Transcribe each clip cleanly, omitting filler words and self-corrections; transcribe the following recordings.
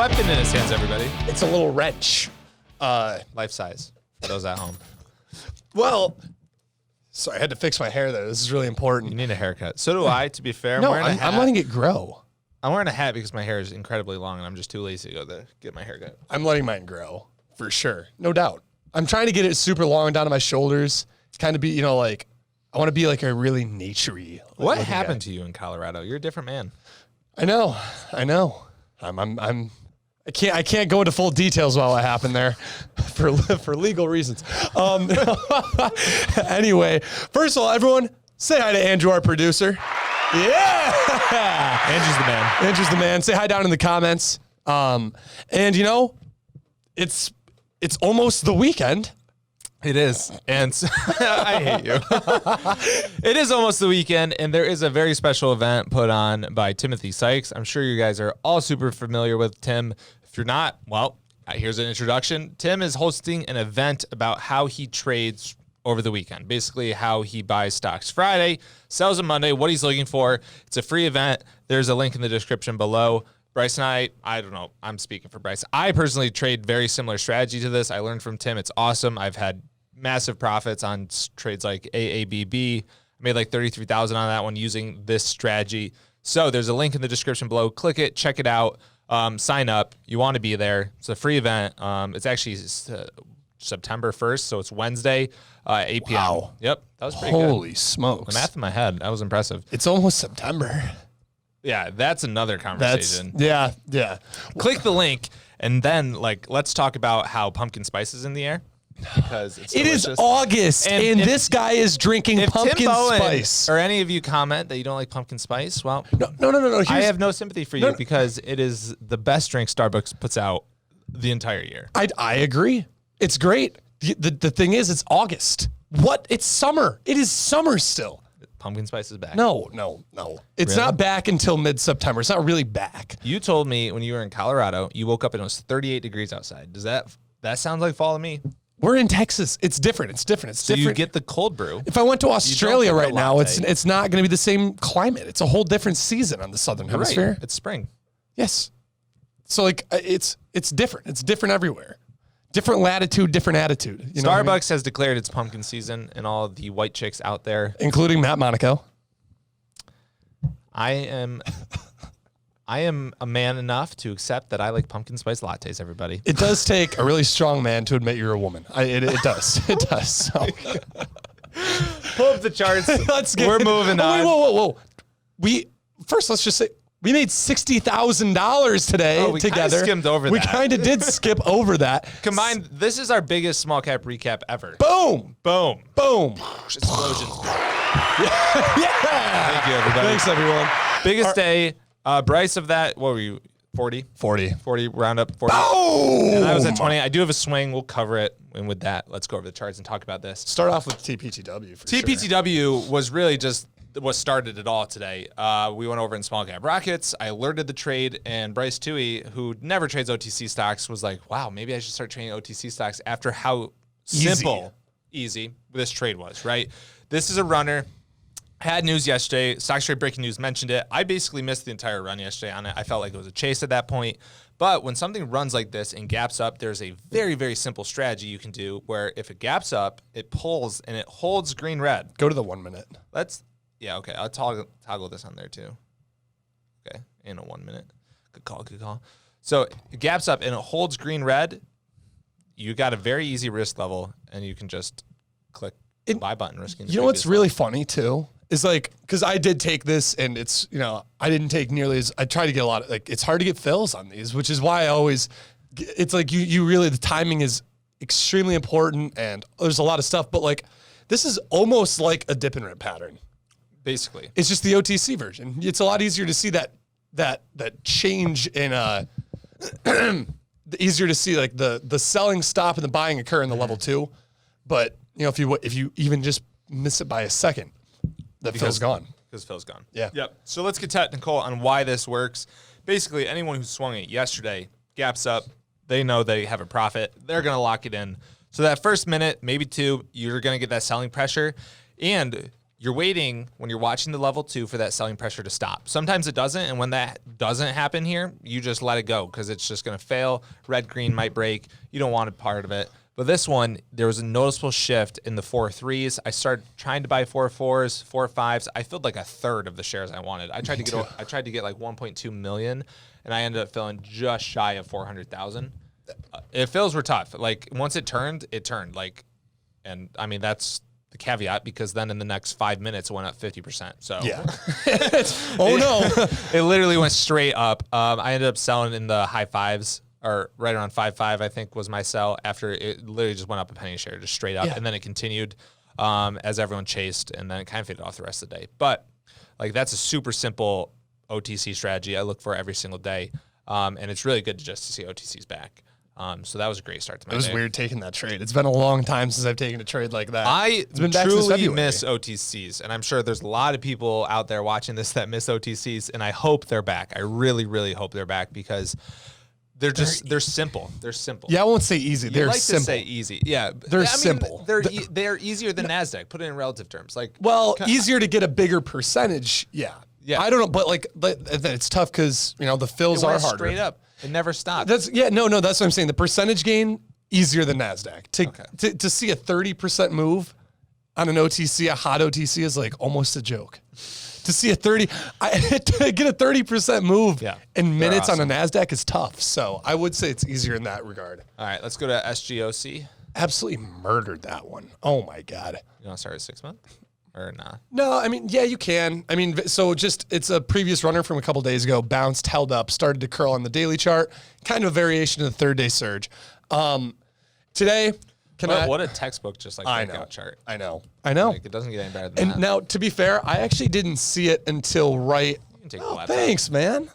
weapon in his hands, everybody. It's a little wrench. Life size. For those at home. Well, sorry, I had to fix my hair there. This is really important. You need a haircut. So do I, to be fair. No, wearing a hat. I'm letting it grow. I'm wearing a hat because my hair is incredibly long and I'm just too lazy to go to get my hair cut. I'm letting mine grow, for sure. No doubt. I'm trying to get it super long down to my shoulders. It's kind of be, like, I want to be like a really naturey. What happened to you in Colorado? You're a different man. I know. I can't go into full details about what happened there for legal reasons. Anyway, first of all, everyone, say hi to Andrew, our producer. Yeah! Andrew's the man. Andrew's the man. Say hi down in the comments. And it's almost the weekend. It is. And I hate you. It is almost the weekend, and there is a very special event put on by Timothy Sykes. I'm sure you guys are all super familiar with Tim. If you're not, well, here's an introduction. Tim is hosting an event about how he trades over the weekend. Basically, how he buys stocks Friday, sells them Monday, what he's looking for. It's a free event. There's a link in the description below. Bryce and I don't know. I'm speaking for Bryce. I personally trade very similar strategy to this. I learned from Tim. It's awesome. I've had massive profits on trades like AABB. I made like $33,000 on that one using this strategy. So there's a link in the description below. Click it, check it out, sign up. You want to be there. It's a free event. It's actually September 1st, so it's Wednesday, 8 p.m. Wow. Yep, that was pretty good. Holy smokes. The math in my head, that was impressive. It's almost September. Yeah, that's another conversation. Yeah. Click the link, and then let's talk about how pumpkin spice is in the air. Because it's delicious. It is August, and this guy is drinking pumpkin Tim Bohen, spice. or any of you comment that you don't like pumpkin spice, well, no. I have no sympathy for you because it is the best drink Starbucks puts out the entire year. I agree. It's great. The thing is, it's August. What? It's summer. It is summer still. Pumpkin spice is back. No. It's Really? not back until mid-September. It's not really back. You told me when you were in Colorado, you woke up and it was 38 degrees outside. Does that sound like fall to me? We're in Texas. It's different. So you get the cold brew. If I went to Australia get the right now, latte. it's not going to be the same climate. It's a whole different season on the southern hemisphere. Right. It's spring. Yes. So it's different. It's different everywhere. Different latitude, different attitude. You know what I mean? Starbucks has declared it's pumpkin season, and all the white chicks out there, including Matt Monaco. I am a man enough to accept that I like pumpkin spice lattes, everybody. It does take a really strong man to admit you're a woman. It does. It does. So. Pull up the charts. We're moving on. Whoa. Let's just say we made $60,000 today we together. Skimmed over We that. kind of did skip over that. Combined, this is our biggest small cap recap ever. Boom. Explosions. Yeah. Thank you, everybody. Thanks, everyone. Biggest day. Bryce of that, what were you, 40? 40, round up 40. Oh! And I was at 20. I do have a swing. We'll cover it. And with that, let's go over the charts and talk about this. Start off with TPTW for sure. TPTW was really just what started it all today. We went over in small cap rockets. I alerted the trade, and Bryce Toohey, who never trades OTC stocks, was like, wow, maybe I should start trading OTC stocks after how easy this trade was, right? This is a runner. Had news yesterday. StocksToTrade breaking news mentioned it. I basically missed the entire run yesterday on it. I felt like it was a chase at that point. But when something runs like this and gaps up, there's a very, very simple strategy you can do where if it gaps up, it pulls and it holds green red. Go to the 1 minute. Okay. I'll toggle this on there too. Okay. In a 1 minute. Good call. So it gaps up and it holds green red. You got a very easy risk level and you can just click the buy button risking. You know what's really funny too? Is because I did take this and it's, I didn't take nearly as, I try to get a lot of, it's hard to get fills on these, which is why I always, it's like you really, the timing is extremely important and there's a lot of stuff, but this is almost like a dip and rip pattern. Basically. It's just the OTC version. It's a lot easier to see that change in, easier to see the selling stop and the buying occur in the level 2. But, if you even just miss it by a second, Phil's gone. Because Phil's gone. Yeah. Yep. So let's get technical on why this works. Basically, anyone who swung it yesterday, gaps up, they know they have a profit. They're going to lock it in. So that first minute, maybe 2, you're going to get that selling pressure. And you're waiting when you're watching the level 2 for that selling pressure to stop. Sometimes it doesn't, and when that doesn't happen here, you just let it go because it's just going to fail. Red, green might break. You don't want a part of it. But this one, there was a noticeable shift in the 4.3s. I started trying to buy 4.4s, 4.5s. I filled like a third of the shares I wanted. I tried to get like 1.2 million, and I ended up filling just shy of 400,000. It fills were tough. Like once it turned. Like, and I mean that's the caveat because then in the next 5 minutes it went up 50%. So yeah. Oh no, it literally went straight up. I ended up selling in the high fives. Or right around 5.5, I think, was my sell after it literally just went up a penny a share, just straight up. Yeah. And then it continued as everyone chased, and then it kind of faded off the rest of the day. But, like, that's a super simple OTC strategy I look for every single day. And it's really good just to see OTCs back. So that was a great start to my day. It was weird taking that trade. It's been a long time since I've taken a trade like that. It's been truly miss OTCs, and I'm sure there's a lot of people out there watching this that miss OTCs, and I hope they're back. I really, really hope they're back because they're simple. They're simple. Yeah, I won't say easy. They're simple. To say easy. Yeah, they're simple. They're easier than NASDAQ. Put it in relative terms. Like, easier to get a bigger percentage. Yeah. I don't know, but it's tough because the fills are harder. Straight up. It never stopped. That's what I'm saying. The percentage gain easier than NASDAQ. To see a 30% move on an OTC, a hot OTC, is like almost a joke. To see to get a 30% move in minutes on a NASDAQ is tough. So I would say it's easier in that regard. All right, let's go to SGOC. Absolutely murdered that one. Oh my God. You want to start at 6 month or not? No, I mean, yeah, you can. I mean, so it's a previous runner from a couple days ago, bounced, held up, started to curl on the daily chart, kind of a variation of the 3rd-day surge. Today, what a textbook just like breakout chart. I know. Like, it doesn't get any better than that. And now, to be fair, I actually didn't see it until right. You can take the laptop. Thanks, man.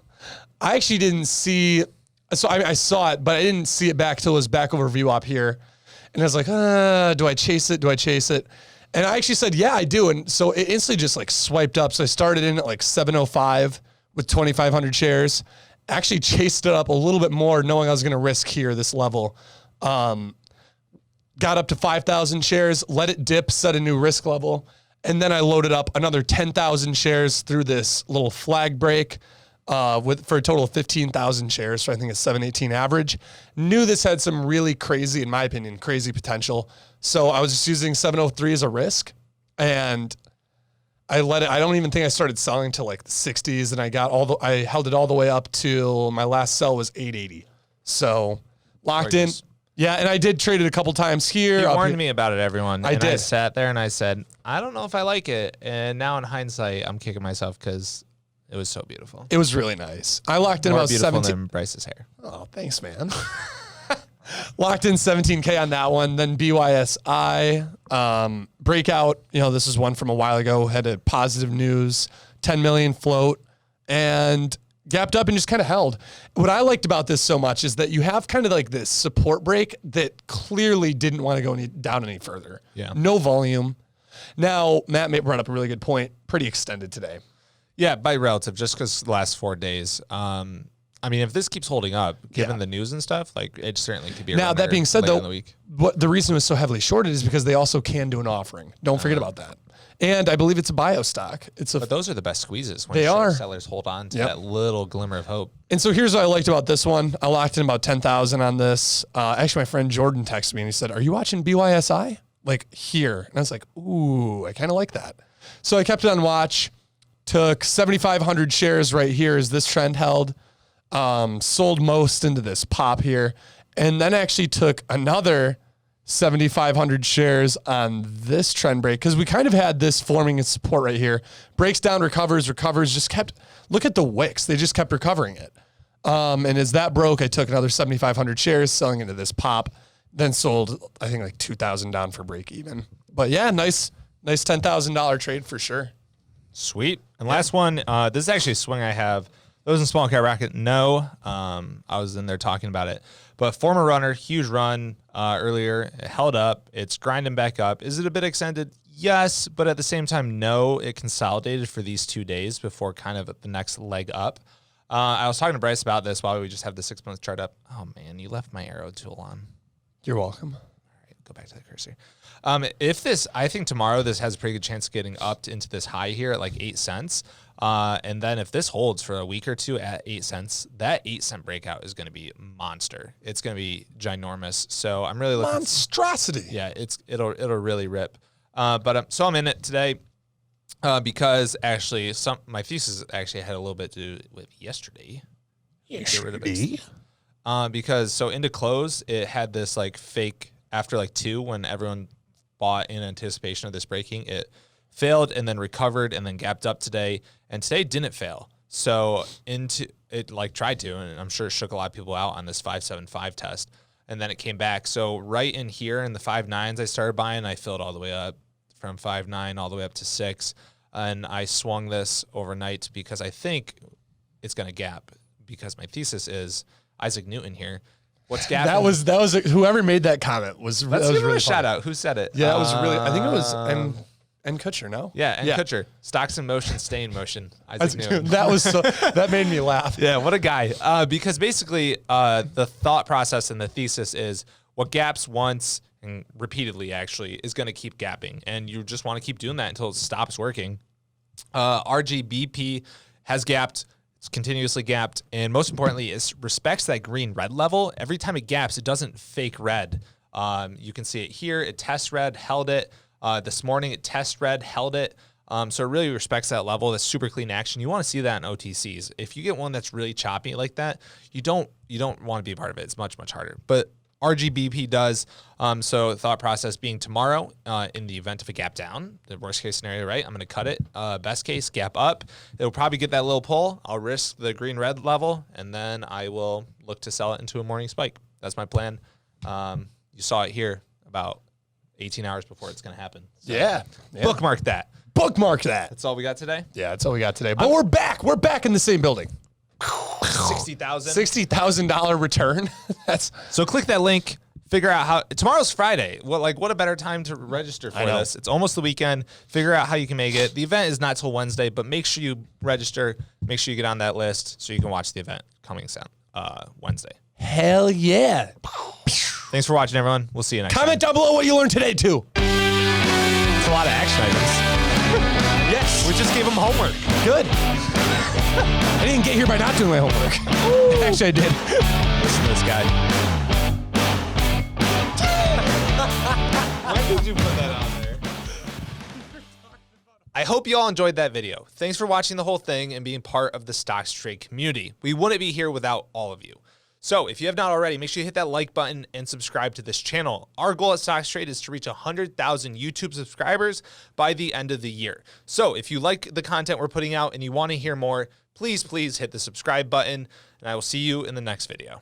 I actually didn't see. So I saw it, but I didn't see it back till it was back over VWAP here, and I was like, do I chase it? Do I chase it? And I actually said, yeah, I do. And so it instantly just like swiped up. So I started in at like 705 with 2,500 shares. Actually chased it up a little bit more, knowing I was going to risk here this level. Got up to 5,000 shares, let it dip, set a new risk level, and then I loaded up another 10,000 shares through this little flag break for a total of 15,000 shares. So I think it's 718 average. Knew this had some really crazy, in my opinion, crazy potential. So I was just using 703 as a risk, and I let it. I don't even think I started selling till like the 60s, and I held it all the way up till my last sell was 880. So locked in. Yeah, and I did trade it a couple times here. You warned me about it, everyone. I did. I sat there and I said, I don't know if I like it. And now in hindsight, I'm kicking myself because it was so beautiful. It was really nice. I locked in about 17. Than Bryce's hair. Oh, thanks, man. Locked in 17K on that one. Then BYSI breakout. This is one from a while ago. Had a positive news, 10 million float, and gapped up and just kind of held. What I liked about this so much is that you have kind of like this support break that clearly didn't want to go down any further. Yeah. No volume. Now, Matt brought up a really good point. Pretty extended today. Yeah, by relative, just because the last 4 days. I mean, if this keeps holding up, given the news and stuff, like it certainly could be. Now, that being said, though, the reason it was so heavily shorted is because they also can do an offering. Don't forget about that. And I believe it's a bio stock. But those are the best squeezes when sellers hold on to that little glimmer of hope. And so here's what I liked about this one. I locked in about 10,000 on this. Actually, my friend Jordan texted me and he said, "Are you watching BYSI?" Like here. And I was like, ooh, I kind of like that. So I kept it on watch. Took 7,500 shares right here as this trend held. Sold most into this pop here. And then actually took another 7,500 shares on this trend break because we kind of had this forming its support right here. Breaks down, recovers, just kept, look at the wicks. They just kept recovering it. And as that broke, I took another 7,500 shares selling into this pop, then sold, I think like 2,000 down for break even. But yeah, nice $10,000 trade for sure. Sweet. And last one, this is actually a swing I have. Those in small cap racket, no. I was in there talking about it. But former runner, huge run earlier, it held up. It's grinding back up. Is it a bit extended? Yes, but at the same time, no. It consolidated for these 2 days before kind of the next leg up. I was talking to Bryce about this while we just have the 6 month chart up. Oh, man, you left my arrow tool on. You're welcome. All right, Go back to the cursor. If this, I think tomorrow this has a pretty good chance of getting upped into this high here at like 8 cents. And then if this holds for a week or two at 8 cents, that 8 cent breakout is going to be monster. It's going to be ginormous. So I'm really looking. Monstrosity. Yeah, it'll really rip. So I'm in it today because actually my thesis actually had a little bit to do with yesterday. Get rid of it. Because so into close, it had this like fake after like 2 when everyone bought in anticipation of this breaking, it failed and then recovered and then gapped up today. And today didn't fail. So into it like tried to, and I'm sure it shook a lot of people out on this 575 test. And then it came back. So right in here in the 5.9s, I started buying. I filled all the way up from 5.9 all the way up to 6. And I swung this overnight because I think it's going to gap because my thesis is Isaac Newton here. What's gapping? That was whoever made that comment was. Let's give him really a shout out. Who said it? Yeah, that was really. I think it was N. Kutcher. No. Yeah, N. Kutcher. Stocks in motion, stay in motion. Isaac Newton. That was that made me laugh. Yeah, what a guy. Because basically, the thought process and the thesis is what gaps once and repeatedly actually is going to keep gapping, and you just want to keep doing that until it stops working. RGBP has gapped. It's continuously gapped, and most importantly, it respects that green-red level. Every time it gaps, it doesn't fake red. You can see it here. It tests red, held it. This morning, it tests red, held it. So it really respects that level. That's super clean action. You want to see that in OTCs. If you get one that's really choppy like that, you don't want to be a part of it. It's much, much harder. But RGBP does. So thought process being tomorrow, in the event of a gap down, the worst case scenario, right? I'm going to cut it. Best case, gap up. It'll probably get that little pull. I'll risk the green red level, and then I will look to sell it into a morning spike. That's my plan. You saw it here about 18 hours before it's going to happen. So Yeah. bookmark that. Bookmark that. That's all we got today. Yeah, that's all we got today. But we're back. We're back in the same building. 60,000. $60,000 return. That's So click that link. Figure out how tomorrow's Friday. What a better time to register for this. It's almost the weekend. Figure out how you can make it. The event is not till Wednesday, but make sure you register. Make sure you get on that list so you can watch the event coming soon Wednesday. hell yeah. Thanks for watching, everyone. We'll see you next time. Comment down below what you learned today too. It's a lot of action items. Yes. We just gave them homework. Good. I didn't get here by not doing my homework. Actually, I did. Listen to this guy. Why did you put that on there? I hope you all enjoyed that video. Thanks for watching the whole thing and being part of the StocksToTrade community. We wouldn't be here without all of you. So if you have not already, make sure you hit that like button and subscribe to this channel. Our goal at StocksToTrade is to reach 100,000 YouTube subscribers by the end of the year. So if you like the content we're putting out and you want to hear more, please hit the subscribe button, and I will see you in the next video.